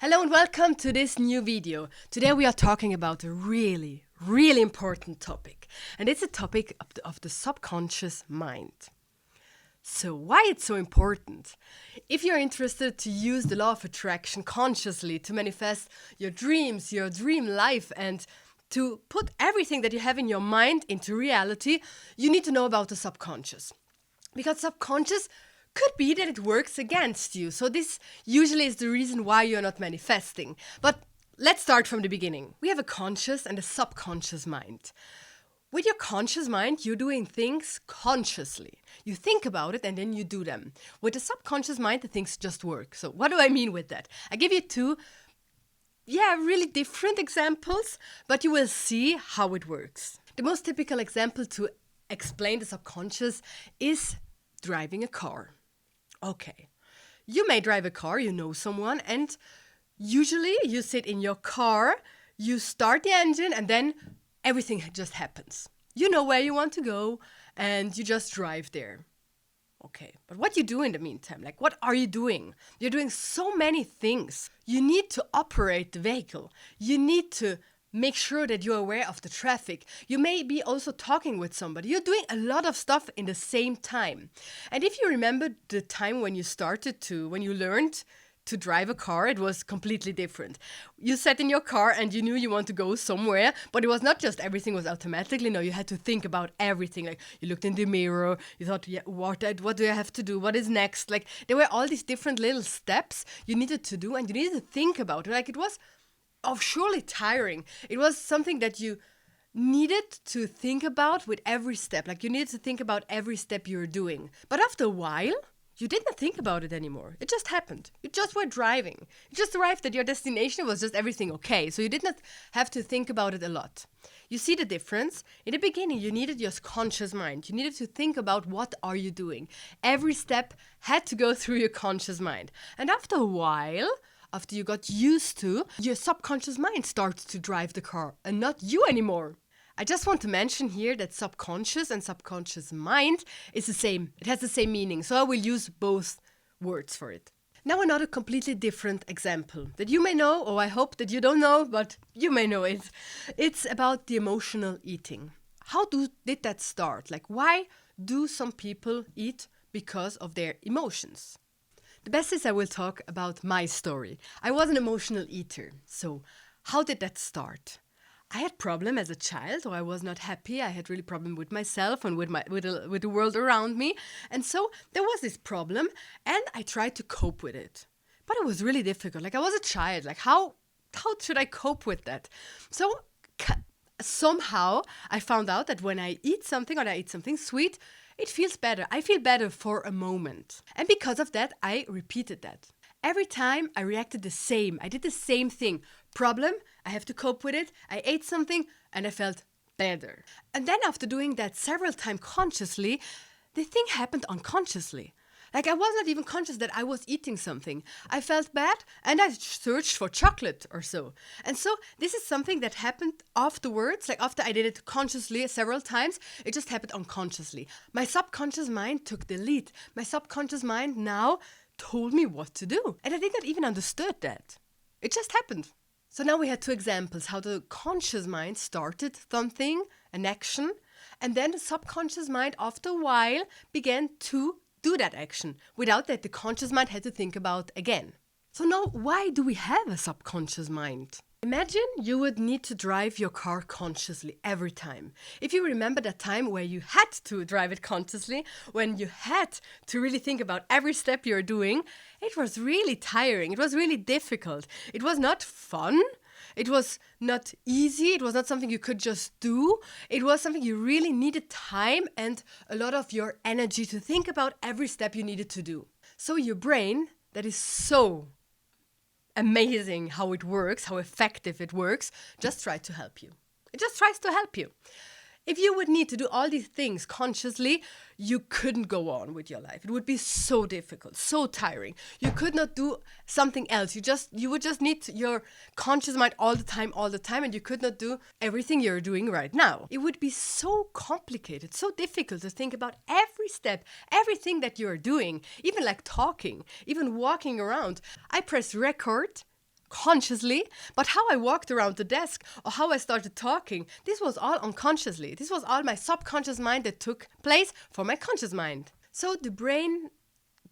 Hello and welcome to this new video. Today we are talking about a really important topic. And it's a topic of the subconscious mind. So why it's so important? If you're interested to use the law of attraction consciously to manifest your dreams, your dream life, and to put everything that you have in your mind into reality, you need to know about the subconscious. Because subconscious could be that it works against you. So this usually is the reason why you're not manifesting. But let's start from the beginning. We have a conscious and a subconscious mind. With your conscious mind, you're doing things consciously. You think about it and then you do them. With the subconscious mind, the things just work. So what do I mean with that? I give you two really different examples, but you will see how it works. The most typical example to explain the subconscious is driving a car. Okay, you may drive a car, you know someone, and usually you sit in your car, you start the engine, and then everything just happens. You know where you want to go, and you just drive there. Okay, but what you do in the meantime? Like, what are you doing? You're doing so many things. You need to operate the vehicle. You need to make sure that you're aware of the traffic. You may be also talking with somebody. You're doing a lot of stuff in the same time. And if you remember the time when you learned to drive a car, it was completely different. You sat in your car and you knew you want to go somewhere, but it was not just everything was automatically. No, you had to think about everything. Like, you looked in the mirror, you thought, what do I have to do? What is next? Like, there were all these different little steps you needed to do, and you needed to think about it. Like, it was surely tiring. It was something that you needed to think about with every step. Like, you needed to think about every step you're doing. But after a while, you didn't think about it anymore. It just happened. You just were driving. You just arrived at your destination. It was just everything okay. So you did not have to think about it a lot. You see the difference? In the beginning, you needed your conscious mind. You needed to think about what are you doing. Every step had to go through your conscious mind. And after a while, after you got used to, your subconscious mind starts to drive the car and not you anymore. I just want to mention here that subconscious and subconscious mind is the same. It has the same meaning. So I will use both words for it. Now another completely different example that you may know, or I hope that you don't know, but you may know it. It's about the emotional eating. How did that start? Like, why do some people eat? Because of their emotions. The best is I will talk about my story. I was an emotional eater. So how did that start? I had problem as a child, or I was not happy. I had really problem with myself and with the world around me. And so there was this problem and I tried to cope with it. But it was really difficult. Like, I was a child. Like, how should I cope with that? So somehow I found out that when I eat something or I eat something sweet, it feels better. I feel better for a moment. And because of that, I repeated that. Every time I reacted the same. I did the same thing. Problem, I have to cope with it. I ate something and I felt better. And then after doing that several times consciously, the thing happened unconsciously. Like, I was not even conscious that I was eating something. I felt bad and I searched for chocolate or so. And so this is something that happened afterwards. Like, after I did it consciously several times, it just happened unconsciously. My subconscious mind took the lead. My subconscious mind now told me what to do. And I did not even understood that. It just happened. So now we had two examples, how the conscious mind started something, an action, and then the subconscious mind after a while began to do that action. Without that, the conscious mind had to think about again. So now, why do we have a subconscious mind? Imagine you would need to drive your car consciously every time. If you remember that time where you had to drive it consciously, when you had to really think about every step you're doing, it was really tiring. It was really difficult. It was not fun. It was not easy. It was not something you could just do. It was something you really needed time and a lot of your energy to think about every step you needed to do. So your brain, that is so amazing how it works, how effective it works, just tries to help you. It just tries to help you. If you would need to do all these things consciously, you couldn't go on with your life. It would be so difficult, so tiring. You could not do something else. You would just need your conscious mind all the time, and you could not do everything you're doing right now. It would be so complicated, so difficult to think about every step, everything that you're doing, even like talking, even walking around. I press record consciously, but how I walked around the desk or how I started talking, this was all unconsciously. This was all my subconscious mind that took place for my conscious mind. So the brain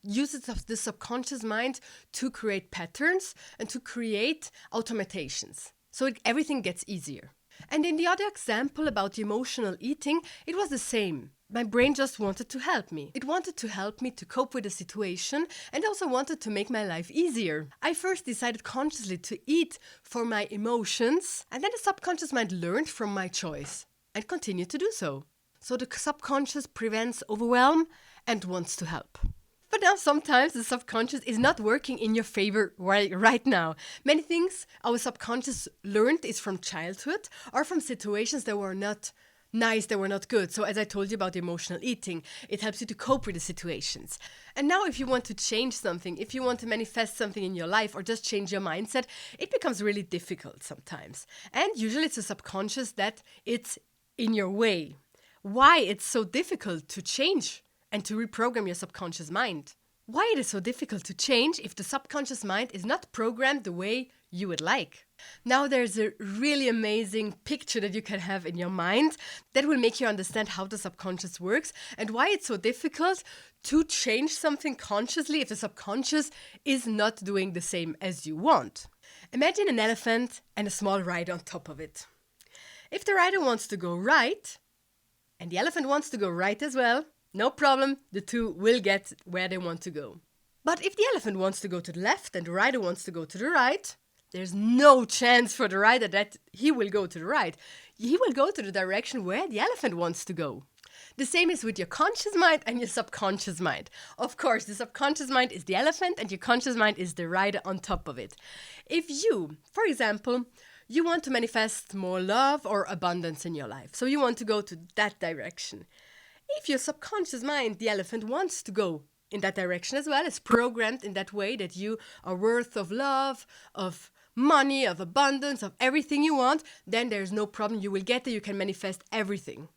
uses of the subconscious mind to create patterns and to create automatations. So everything gets easier. And in the other example about the emotional eating, it was the same. My brain just wanted to help me. It wanted to help me to cope with the situation and also wanted to make my life easier. I first decided consciously to eat for my emotions, and then the subconscious mind learned from my choice and continued to do so. So the subconscious prevents overwhelm and wants to help. But now sometimes the subconscious is not working in your favor right now. Many things our subconscious learned is from childhood or from situations that were not nice, that were not good. So as I told you about emotional eating, it helps you to cope with the situations. And now if you want to change something, if you want to manifest something in your life or just change your mindset, it becomes really difficult sometimes. And usually it's the subconscious that it's in your way. Why it's so difficult to change and to reprogram your subconscious mind. Why it is so difficult to change if the subconscious mind is not programmed the way you would like. Now there's a really amazing picture that you can have in your mind that will make you understand how the subconscious works and why it's so difficult to change something consciously if the subconscious is not doing the same as you want. Imagine an elephant and a small rider on top of it. If the rider wants to go right, and the elephant wants to go right as well, no problem, the two will get where they want to go. But if the elephant wants to go to the left and the rider wants to go to the right, there's no chance for the rider that he will go to the right. He will go to the direction where the elephant wants to go. The same is with your conscious mind and your subconscious mind. Of course, the subconscious mind is the elephant and your conscious mind is the rider on top of it. If you, for example, you want to manifest more love or abundance in your life, so you want to go to that direction. If your subconscious mind, the elephant, wants to go in that direction as well, is programmed in that way that you are worth of love, of money, of abundance, of everything you want, then there's no problem. You will get there. You can manifest everything.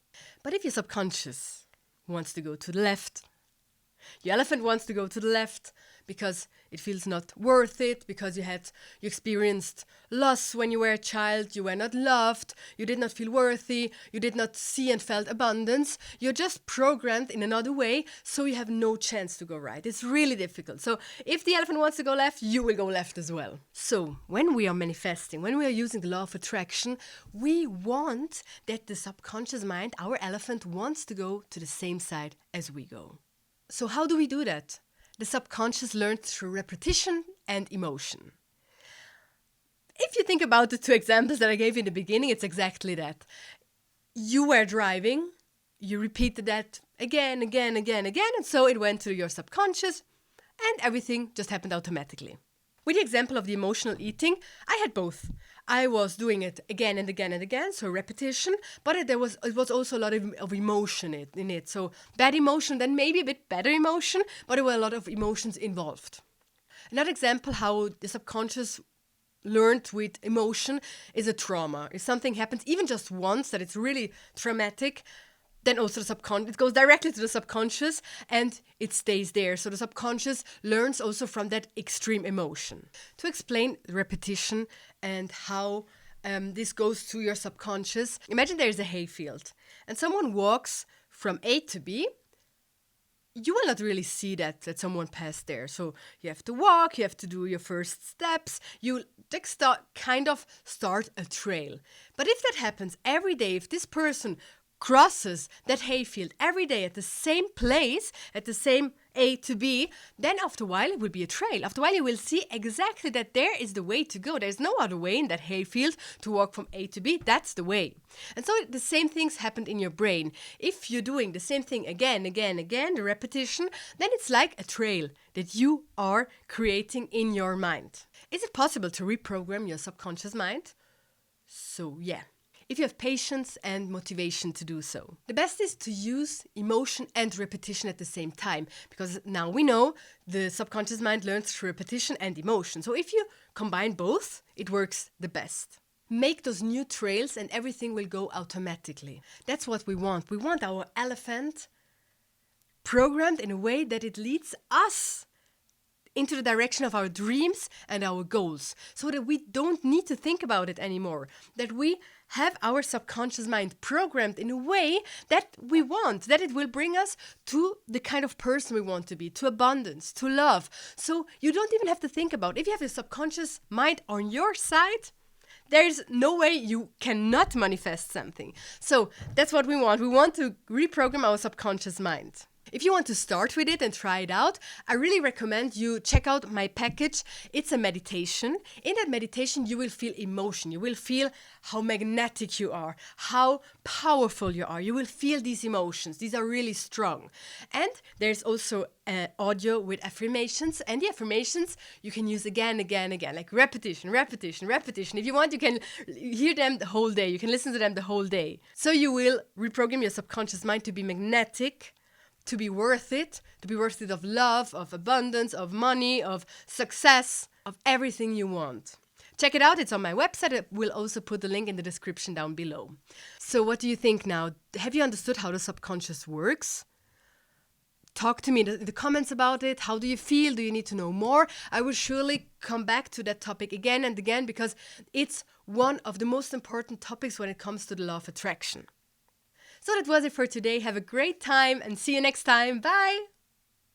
But if your subconscious wants to go to the left, your elephant wants to go to the left because it feels not worth it, because you experienced loss when you were a child, you were not loved, you did not feel worthy, you did not see and felt abundance. You're just programmed in another way, so you have no chance to go right. It's really difficult. So if the elephant wants to go left, you will go left as well. So when we are manifesting, when we are using the law of attraction, we want that the subconscious mind, our elephant, wants to go to the same side as we go. So how do we do that? The subconscious learns through repetition and emotion. If you think about the two examples that I gave you in the beginning, it's exactly that. You were driving, you repeated that again, and so it went to your subconscious, and everything just happened automatically. With the example of the emotional eating, I had both. I was doing it again and again, so repetition, but it was also a lot of emotion in it. So bad emotion, then maybe a bit better emotion, but there were a lot of emotions involved. Another example how the subconscious learned with emotion is a trauma. If something happens even just once that it's really traumatic, then also it goes directly to the subconscious and it stays there. So the subconscious learns also from that extreme emotion. To explain repetition and how this goes to your subconscious, imagine there is a hayfield and someone walks from A to B. You will not really see that someone passed there. So you have to walk, you have to do your first steps, you kind of start a trail. But if that happens every day, if this person crosses that hayfield every day at the same place, at the same A to B, then after a while it will be a trail. After a while you will see exactly that there is the way to go. There's no other way in that hayfield to walk from A to B. That's the way. And so the same things happened in your brain. If you're doing the same thing again, the repetition, then it's like a trail that you are creating in your mind. Is it possible to reprogram your subconscious mind? So yeah. If you have patience and motivation to do so. The best is to use emotion and repetition at the same time, because now we know the subconscious mind learns through repetition and emotion. So if you combine both, it works the best. Make those new trails and everything will go automatically. That's what we want. We want our elephant programmed in a way that it leads us into the direction of our dreams and our goals, so that we don't need to think about it anymore, that we have our subconscious mind programmed in a way that we want, that it will bring us to the kind of person we want to be, to abundance, to love. So you don't even have to think about, if you have your subconscious mind on your side, there's no way you cannot manifest something. So that's what we want. We want to reprogram our subconscious mind. If you want to start with it and try it out, I really recommend you check out my package. It's a meditation. In that meditation, you will feel emotion. You will feel how magnetic you are, how powerful you are. You will feel these emotions. These are really strong. And there's also audio with affirmations. And the affirmations you can use again, like repetition. If you want, you can hear them the whole day. You can listen to them the whole day. So you will reprogram your subconscious mind to be magnetic, to be worth it of love, of abundance, of money, of success, of everything you want. Check it out. It's on my website. I will also put the link in the description down below. So what do you think now? Have you understood how the subconscious works? Talk to me in the comments about it. How do you feel? Do you need to know more? I will surely come back to that topic again and again, because it's one of the most important topics when it comes to the law of attraction. So that was it for today. Have a great time and see you next time. Bye!